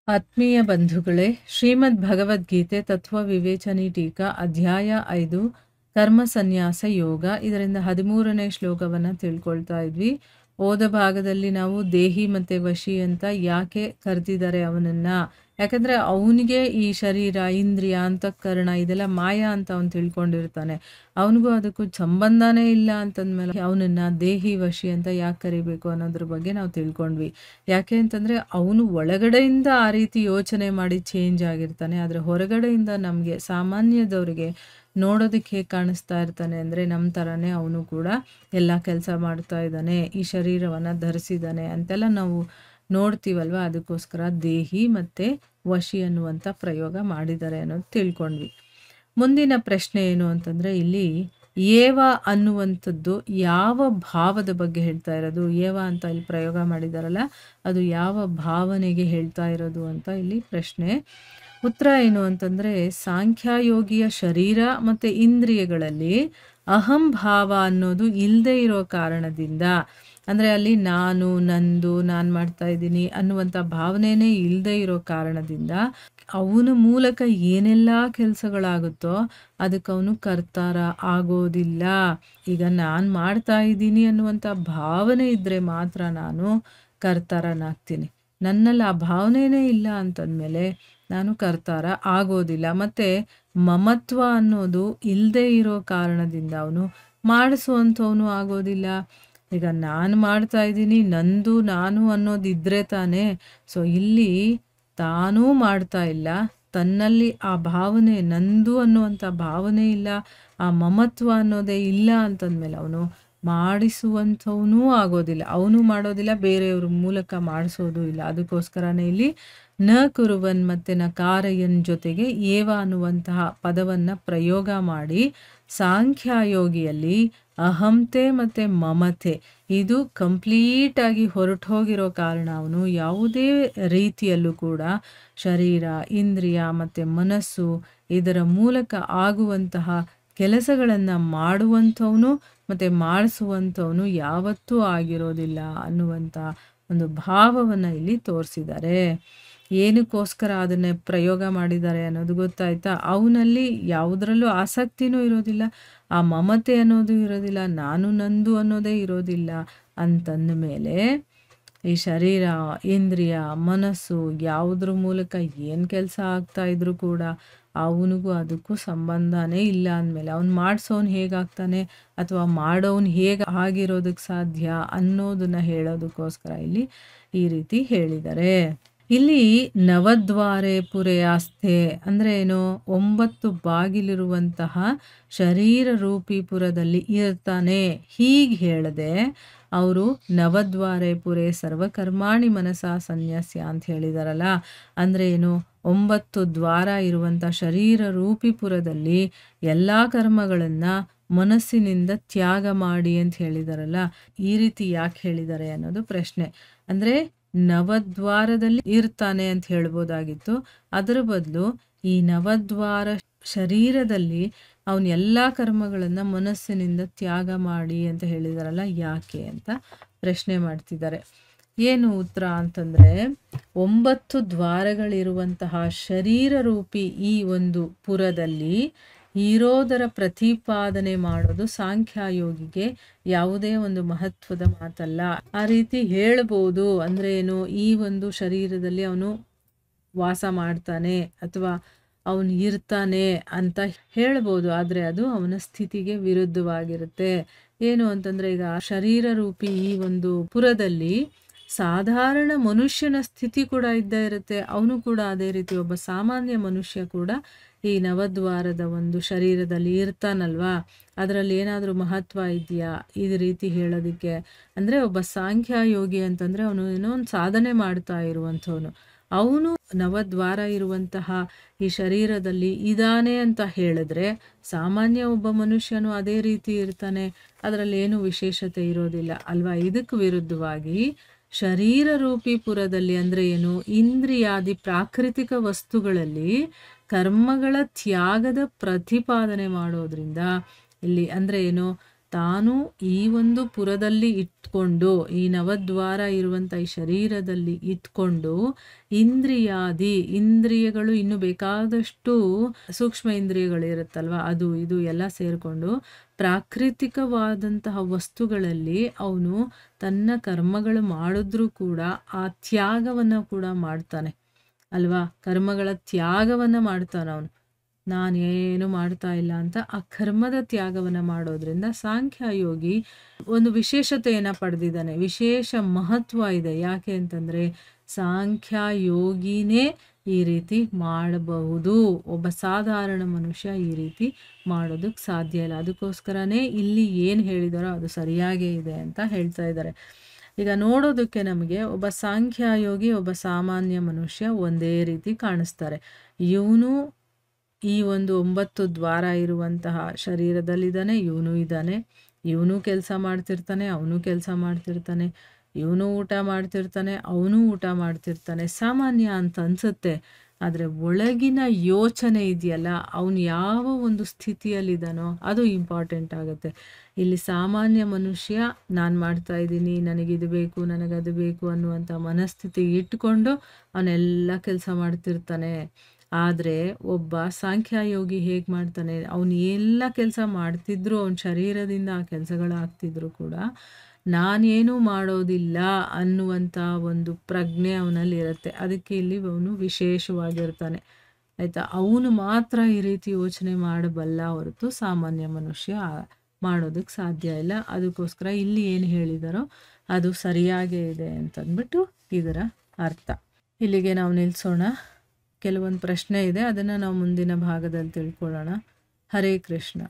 ಆತ್ಮೀಯ ಬಂಧುಗಳೇ, ಶ್ರೀಮದ್ ಭಗವದ್ಗೀತೆ ತತ್ವ ವಿವೇಚನಿ ಟೀಕಾ ಅಧ್ಯಾಯ 5 ಕರ್ಮ ಸನ್ಯಾಸ ಯೋಗ. ಇದರಿಂದ 13ನೇ ಶ್ಲೋಕವನ್ನು ತಿಳ್ಕೊಳ್ತಾ ಇದ್ವಿ. ಓದ ಭಾಗದಲ್ಲಿ ನಾವು ದೇಹಿ ಮತ್ತು ವಶಿ ಅಂತ ಯಾಕೆ ಕರೆದಿದ್ದಾರೆ ಅವನನ್ನ, ಯಾಕಂದರೆ ಅವನಿಗೆ ಈ ಶರೀರ, ಇಂದ್ರಿಯ, ಅಂತಃಕರಣ ಇದೆಲ್ಲ ಮಾಯಾ ಅಂತ ಅವನು ತಿಳ್ಕೊಂಡಿರ್ತಾನೆ. ಅವನಿಗೂ ಅದಕ್ಕೂ ಸಂಬಂಧನೇ ಇಲ್ಲ ಅಂತಂದ್ಮೇಲೆ ಅವನನ್ನು ದೇಹಿ ವಶಿ ಅಂತ ಯಾಕೆ ಕರಿಬೇಕು ಅನ್ನೋದ್ರ ಬಗ್ಗೆ ನಾವು ತಿಳ್ಕೊಂಡ್ವಿ. ಯಾಕೆ ಅಂತಂದರೆ ಅವನು ಒಳಗಡೆಯಿಂದ ಆ ರೀತಿ ಯೋಚನೆ ಮಾಡಿ ಚೇಂಜ್ ಆಗಿರ್ತಾನೆ. ಆದರೆ ಹೊರಗಡೆಯಿಂದ ನಮಗೆ ಸಾಮಾನ್ಯದವರಿಗೆ ನೋಡೋದಕ್ಕೆ ಹೇಗೆ ಕಾಣಿಸ್ತಾ ಇರ್ತಾನೆ ಅಂದರೆ ನಮ್ಮ ಥರನೇ ಅವನು ಕೂಡ ಎಲ್ಲ ಕೆಲಸ ಮಾಡ್ತಾ ಇದ್ದಾನೆ, ಈ ಶರೀರವನ್ನು ಧರಿಸಿದ್ದಾನೆ ಅಂತೆಲ್ಲ ನಾವು ನೋಡ್ತೀವಲ್ವ. ಅದಕ್ಕೋಸ್ಕರ ದೇಹಿ ಮತ್ತು ವಶಿ ಅನ್ನುವಂಥ ಪ್ರಯೋಗ ಮಾಡಿದ್ದಾರೆ ಅನ್ನೋದು ತಿಳ್ಕೊಂಡ್ವಿ. ಮುಂದಿನ ಪ್ರಶ್ನೆ ಏನು ಅಂತಂದರೆ, ಇಲ್ಲಿ ಏವ ಅನ್ನುವಂಥದ್ದು ಯಾವ ಭಾವದ ಬಗ್ಗೆ ಹೇಳ್ತಾ ಇರೋದು? ಏವ ಅಂತ ಇಲ್ಲಿ ಪ್ರಯೋಗ ಮಾಡಿದಾರಲ್ಲ, ಅದು ಯಾವ ಭಾವನೆಗೆ ಹೇಳ್ತಾ ಇರೋದು ಅಂತ ಇಲ್ಲಿ ಪ್ರಶ್ನೆ. ಉತ್ತರ ಏನು ಅಂತಂದರೆ, ಸಾಂಖ್ಯಯೋಗಿಯ ಶರೀರ ಮತ್ತು ಇಂದ್ರಿಯಗಳಲ್ಲಿ ಅಹಂ ಭಾವ ಅನ್ನೋದು ಇಲ್ಲದೆ ಇರೋ ಕಾರಣದಿಂದ, ಅಂದರೆ ಅಲ್ಲಿ ನಾನು, ನಂದು, ನಾನು ಮಾಡ್ತಾ ಇದ್ದೀನಿ ಅನ್ನುವಂಥ ಭಾವನೆನೇ ಇಲ್ಲದೆ ಇರೋ ಕಾರಣದಿಂದ ಅವನ ಮೂಲಕ ಏನೆಲ್ಲ ಕೆಲಸಗಳಾಗುತ್ತೋ ಅದಕ್ಕೆ ಅವನು ಕರ್ತಾರ ಆಗೋದಿಲ್ಲ. ಈಗ ನಾನು ಮಾಡ್ತಾ ಇದ್ದೀನಿ ಅನ್ನುವಂಥ ಭಾವನೆ ಇದ್ದರೆ ಮಾತ್ರ ನಾನು ಕರ್ತಾರನಾಗ್ತೀನಿ. ನನ್ನಲ್ಲಿ ಆ ಭಾವನೆನೇ ಇಲ್ಲ ಅಂತಂದಮೇಲೆ ನಾನು ಕರ್ತಾರ ಆಗೋದಿಲ್ಲ. ಮತ್ತು ಮಮತ್ವ ಅನ್ನೋದು ಇಲ್ಲದೆ ಇರೋ ಕಾರಣದಿಂದ ಅವನು ಮಾಡಿಸುವಂಥವನು ಆಗೋದಿಲ್ಲ. ಈಗ ನಾನು ಮಾಡ್ತಾ ಇದ್ದೀನಿ, ನಂದು ನಾನು ಅನ್ನೋದಿದ್ದರೆ ತಾನೇ. ಸೊ ಇಲ್ಲಿ ತಾನೂ ಮಾಡ್ತಾ ಇಲ್ಲ, ತನ್ನಲ್ಲಿ ಆ ಭಾವನೆ ನಂದು ಅನ್ನುವಂಥ ಭಾವನೆ ಇಲ್ಲ, ಆ ಮಮತ್ವ ಅನ್ನೋದೇ ಇಲ್ಲ ಅಂತಂದಮೇಲೆ ಅವನು ಮಾಡಿಸುವಂಥವನೂ ಆಗೋದಿಲ್ಲ, ಅವನು ಮಾಡೋದಿಲ್ಲ, ಬೇರೆಯವ್ರ ಮೂಲಕ ಮಾಡಿಸೋದು ಇಲ್ಲ. ಅದಕ್ಕೋಸ್ಕರನೇ ಇಲ್ಲಿ ನ ಕುರುವನ್ ಮತ್ತು ನ ಕಾರಯನ್ ಜೊತೆಗೆ ಏವ ಅನ್ನುವಂತಹ ಪದವನ್ನು ಪ್ರಯೋಗ ಮಾಡಿ ಸಾಂಖ್ಯಯೋಗಿಯಲ್ಲಿ ಅಹಂತೆ ಮತ್ತು ಮಮತೆ ಇದು ಕಂಪ್ಲೀಟಾಗಿ ಹೊರಟು ಹೋಗಿರೋ ಕಾರಣ ಅವನು ಯಾವುದೇ ರೀತಿಯಲ್ಲೂ ಕೂಡ ಶರೀರ, ಇಂದ್ರಿಯ ಮತ್ತು ಮನಸ್ಸು ಇದರ ಮೂಲಕ ಆಗುವಂತಹ ಕೆಲಸಗಳನ್ನು ಮಾಡುವಂಥವನು ಮತ್ತು ಮಾಡಿಸುವಂಥವನು ಯಾವತ್ತೂ ಆಗಿರೋದಿಲ್ಲ ಅನ್ನುವಂಥ ಒಂದು ಭಾವವನ್ನು ಇಲ್ಲಿ ತೋರಿಸಿದ್ದಾರೆ. ಏನಕ್ಕೋಸ್ಕರ ಅದನ್ನೇ ಪ್ರಯೋಗ ಮಾಡಿದ್ದಾರೆ ಅನ್ನೋದು ಗೊತ್ತಾಯ್ತಾ? ಅವನಲ್ಲಿ ಯಾವುದರಲ್ಲೂ ಆಸಕ್ತಿನೂ ಇರೋದಿಲ್ಲ, ಆ ಮಮತೆ ಅನ್ನೋದು ಇರೋದಿಲ್ಲ, ನಾನು ನಂದು ಅನ್ನೋದೇ ಇರೋದಿಲ್ಲ ಅಂತಂದ ಮೇಲೆ ಈ ಶರೀರ, ಇಂದ್ರಿಯ, ಮನಸ್ಸು ಯಾವುದ್ರ ಮೂಲಕ ಏನು ಕೆಲಸ ಆಗ್ತಾ ಇದ್ರೂ ಕೂಡ ಅವನಿಗೂ ಅದಕ್ಕೂ ಸಂಬಂಧನೇ ಇಲ್ಲ ಅಂದಮೇಲೆ ಅವನು ಮಾಡಿಸೋನು ಹೇಗಾಗ್ತಾನೆ ಅಥವಾ ಮಾಡೋನು ಹೇಗೆ ಆಗಿರೋದಕ್ಕೆ ಸಾಧ್ಯ ಅನ್ನೋದನ್ನು ಹೇಳೋದಕ್ಕೋಸ್ಕರ ಇಲ್ಲಿ ಈ ರೀತಿ ಹೇಳಿದ್ದಾರೆ. ಇಲ್ಲಿ ನವದ್ವಾರೆ ಪುರೆಯಾಸ್ತೆ ಅಂದರೆ ಏನು? 9 ಬಾಗಿಲಿರುವಂತಹ ಶರೀರ ರೂಪಿ ಪುರದಲ್ಲಿ ಇರ್ತಾನೆ. ಹೀಗೆ ಹೇಳದೆ ಅವರು ನವದ್ವಾರೆ ಪುರೆ ಸರ್ವಕರ್ಮಾಣಿ ಮನಸ ಸನ್ಯಾಸ್ಯ ಅಂತ ಹೇಳಿದಾರಲ್ಲ. ಅಂದರೆ ಏನು? 9 ದ್ವಾರ ಇರುವಂಥ ಶರೀರ ರೂಪಿಪುರದಲ್ಲಿ ಎಲ್ಲ ಕರ್ಮಗಳನ್ನು ಮನಸ್ಸಿನಿಂದ ತ್ಯಾಗ ಮಾಡಿ ಅಂತ ಹೇಳಿದಾರಲ್ಲ. ಈ ರೀತಿ ಯಾಕೆ ಹೇಳಿದ್ದಾರೆ ಅನ್ನೋದು ಪ್ರಶ್ನೆ. ಅಂದರೆ ನವದ್ವಾರದಲ್ಲಿ ಇರ್ತಾನೆ ಅಂತ ಹೇಳ್ಬೋದಾಗಿತ್ತು, ಅದರ ಬದಲು ಈ ನವದ್ವಾರ ಶರೀರದಲ್ಲಿ ಅವನು ಎಲ್ಲ ಕರ್ಮಗಳನ್ನು ಮನಸ್ಸಿನಿಂದ ತ್ಯಾಗ ಮಾಡಿ ಅಂತ ಹೇಳಿದಾರಲ್ಲ. ಯಾಕೆ ಅಂತ ಪ್ರಶ್ನೆ ಮಾಡ್ತಿದ್ದಾರೆ. ಏನು ಉತ್ತರ ಅಂತಂದರೆ, 9 ದ್ವಾರಗಳಿರುವಂತಹ ಶರೀರ ರೂಪಿ ಈ ಒಂದು ಪುರದಲ್ಲಿ ಇರೋದರ ಪ್ರತಿಪಾದನೆ ಮಾಡೋದು ಸಾಂಖ್ಯಯೋಗಿಗೆ ಯಾವುದೇ ಒಂದು ಮಹತ್ವದ ಮಾತಲ್ಲ. ಆ ರೀತಿ ಹೇಳ್ಬೋದು. ಅಂದರೆ ಏನು? ಈ ಒಂದು ಶರೀರದಲ್ಲಿ ಅವನು ವಾಸ ಮಾಡ್ತಾನೆ ಅಥವಾ ಅವನು ಇರ್ತಾನೆ ಅಂತ ಹೇಳ್ಬೋದು, ಆದರೆ ಅದು ಅವನ ಸ್ಥಿತಿಗೆ ವಿರುದ್ಧವಾಗಿರುತ್ತೆ. ಏನು ಅಂತಂದರೆ, ಈಗ ಶರೀರ ರೂಪಿ ಈ ಒಂದು ಪುರದಲ್ಲಿ ಸಾಧಾರಣ ಮನುಷ್ಯನ ಸ್ಥಿತಿ ಕೂಡ ಇದ್ದೇ ಇರುತ್ತೆ. ಅವನು ಕೂಡ ಅದೇ ರೀತಿ ಒಬ್ಬ ಸಾಮಾನ್ಯ ಮನುಷ್ಯ ಕೂಡ ಈ ನವದ್ವಾರದ ಒಂದು ಶರೀರದಲ್ಲಿ ಇರ್ತಾನಲ್ವಾ. ಅದರಲ್ಲಿ ಏನಾದರೂ ಮಹತ್ವ ಇದೆಯಾ ಈ ರೀತಿ ಹೇಳೋದಕ್ಕೆ? ಅಂದರೆ ಒಬ್ಬ ಸಾಂಖ್ಯಯೋಗಿ ಅಂತಂದರೆ ಅವನು ಏನೋ ಒಂದು ಸಾಧನೆ ಮಾಡ್ತಾ ಇರುವಂಥವನು. ಅವನು ನವದ್ವಾರ ಇರುವಂತಹ ಈ ಶರೀರದಲ್ಲಿ ಇದ್ದಾನೆ ಅಂತ ಹೇಳಿದ್ರೆ ಸಾಮಾನ್ಯ ಒಬ್ಬ ಮನುಷ್ಯನು ಅದೇ ರೀತಿ ಇರ್ತಾನೆ, ಅದರಲ್ಲಿ ಏನು ವಿಶೇಷತೆ ಇರೋದಿಲ್ಲ ಅಲ್ವಾ. ಇದಕ್ಕೆ ವಿರುದ್ಧವಾಗಿ ಶರೀರ ರೂಪಿ ಪುರದಲ್ಲಿ ಅಂದರೆ ಏನು? ಇಂದ್ರಿಯಾದಿ ಪ್ರಾಕೃತಿಕ ವಸ್ತುಗಳಲ್ಲಿ ಕರ್ಮಗಳ ತ್ಯಾಗದ ಪ್ರತಿಪಾದನೆ ಮಾಡೋದ್ರಿಂದ ಇಲ್ಲಿ ಅಂದರೆ ಏನು? ತಾನು ಈ ಒಂದು ಪುರದಲ್ಲಿ ಇಟ್ಕೊಂಡು, ಈ ನವದ್ವಾರ ಇರುವಂಥ ಈ ಶರೀರದಲ್ಲಿ ಇಟ್ಕೊಂಡು, ಇಂದ್ರಿಯಗಳು ಇನ್ನು ಬೇಕಾದಷ್ಟು ಸೂಕ್ಷ್ಮ ಇಂದ್ರಿಯಗಳಿರುತ್ತಲ್ವ, ಅದು ಇದು ಎಲ್ಲ ಸೇರಿಕೊಂಡು ಪ್ರಾಕೃತಿಕವಾದಂತಹ ವಸ್ತುಗಳಲ್ಲಿ ಅವನು ತನ್ನ ಕರ್ಮಗಳು ಮಾಡಿದ್ರೂ ಕೂಡ ಆ ತ್ಯಾಗವನ್ನು ಕೂಡ ಮಾಡ್ತಾನೆ ಅಲ್ವಾ. ಕರ್ಮಗಳ ತ್ಯಾಗವನ್ನು ಮಾಡ್ತಾನೆ ಅವನು. ನಾನೇನು ಮಾಡ್ತಾ ಇಲ್ಲ ಅಂತ ಆ ಕರ್ಮದ ತ್ಯಾಗವನ್ನು ಮಾಡೋದ್ರಿಂದ ಸಾಂಖ್ಯಯೋಗಿ ಒಂದು ವಿಶೇಷತೆಯನ್ನು ಪಡೆದಿದ್ದಾನೆ, ವಿಶೇಷ ಮಹತ್ವ ಇದೆ. ಯಾಕೆ ಅಂತಂದರೆ ಸಾಂಖ್ಯಯೋಗಿನೇ ಈ ರೀತಿ ಮಾಡಬಹುದು, ಒಬ್ಬ ಸಾಧಾರಣ ಮನುಷ್ಯ ಈ ರೀತಿ ಮಾಡೋದಕ್ಕೆ ಸಾಧ್ಯ ಇಲ್ಲ. ಅದಕ್ಕೋಸ್ಕರನೇ ಇಲ್ಲಿ ಏನು ಹೇಳಿದಾರೋ ಅದು ಸರಿಯಾಗೇ ಇದೆ ಅಂತ ಹೇಳ್ತಾ ಇದ್ದಾರೆ. ಈಗ ನೋಡೋದಕ್ಕೆ ನಮಗೆ ಒಬ್ಬ ಸಾಂಖ್ಯಯೋಗಿ, ಒಬ್ಬ ಸಾಮಾನ್ಯ ಮನುಷ್ಯ ಒಂದೇ ರೀತಿ ಕಾಣಿಸ್ತಾರೆ. ಇವನು ಈ ಒಂದು 9 ದ್ವಾರ ಇರುವಂತಹ ಶರೀರದಲ್ಲಿದ್ದಾನೆ, ಇವನು ಇದ್ದಾನೆ. ಇವನು ಕೆಲಸ ಮಾಡ್ತಿರ್ತಾನೆ, ಅವನು ಕೆಲಸ ಮಾಡ್ತಿರ್ತಾನೆ, ಇವನು ಊಟ ಮಾಡ್ತಿರ್ತಾನೆ, ಅವನು ಊಟ ಮಾಡ್ತಿರ್ತಾನೆ. ಸಾಮಾನ್ಯ ಅಂತ ಅನ್ಸುತ್ತೆ. ಆದರೆ ಒಳಗಿನ ಯೋಚನೆ ಇದೆಯಲ್ಲ, ಅವನು ಯಾವ ಒಂದು ಸ್ಥಿತಿಯಲ್ಲಿದ್ದಾನೋ ಅದು ಇಂಪಾರ್ಟೆಂಟ್ ಆಗುತ್ತೆ. ಇಲ್ಲಿ ಸಾಮಾನ್ಯ ಮನುಷ್ಯ ನಾನು ಮಾಡ್ತಾ ಇದ್ದೀನಿ, ನನಗಿದು ಬೇಕು, ನನಗದು ಬೇಕು ಅನ್ನುವಂಥ ಮನಸ್ಥಿತಿ ಇಟ್ಕೊಂಡು ಅವನೆಲ್ಲ ಕೆಲಸ ಮಾಡ್ತಿರ್ತಾನೆ. ಆದರೆ ಒಬ್ಬ ಸಾಂಖ್ಯಯೋಗಿ ಹೇಗೆ ಮಾಡ್ತಾನೆ, ಅವನು ಎಲ್ಲ ಕೆಲಸ ಮಾಡ್ತಿದ್ರು, ಅವನ ಶರೀರದಿಂದ ಆ ಕೆಲಸಗಳಾಗ್ತಿದ್ರು ಕೂಡ ನಾನೇನು ಮಾಡೋದಿಲ್ಲ ಅನ್ನುವಂಥ ಒಂದು ಪ್ರಜ್ಞೆ ಅವನಲ್ಲಿ ಇರುತ್ತೆ. ಅದಕ್ಕೆ ಇಲ್ಲಿ ಅವನು ವಿಶೇಷವಾಗಿರ್ತಾನೆ ಆಯಿತಾ. ಅವನು ಮಾತ್ರ ಈ ರೀತಿ ಯೋಚನೆ ಮಾಡಬಲ್ಲ ಹೊರತು ಸಾಮಾನ್ಯ ಮನುಷ್ಯ ಮಾಡೋದಕ್ಕೆ ಸಾಧ್ಯ ಇಲ್ಲ. ಅದಕ್ಕೋಸ್ಕರ ಇಲ್ಲಿ ಏನು ಹೇಳಿದಾರೋ ಅದು ಸರಿಯಾಗೇ ಇದೆ ಅಂತಂದ್ಬಿಟ್ಟು ಇದರ ಅರ್ಥ. ಇಲ್ಲಿಗೆ ನಾವು ನಿಲ್ಲಿಸೋಣ. ಕೆಲವೊಂದು ಪ್ರಶ್ನೆ ಇದೆ, ಅದನ್ನು ನಾವು ಮುಂದಿನ ಭಾಗದಲ್ಲಿ ತಿಳ್ಕೊಳ್ಳೋಣ. ಹರೇ ಕೃಷ್ಣ.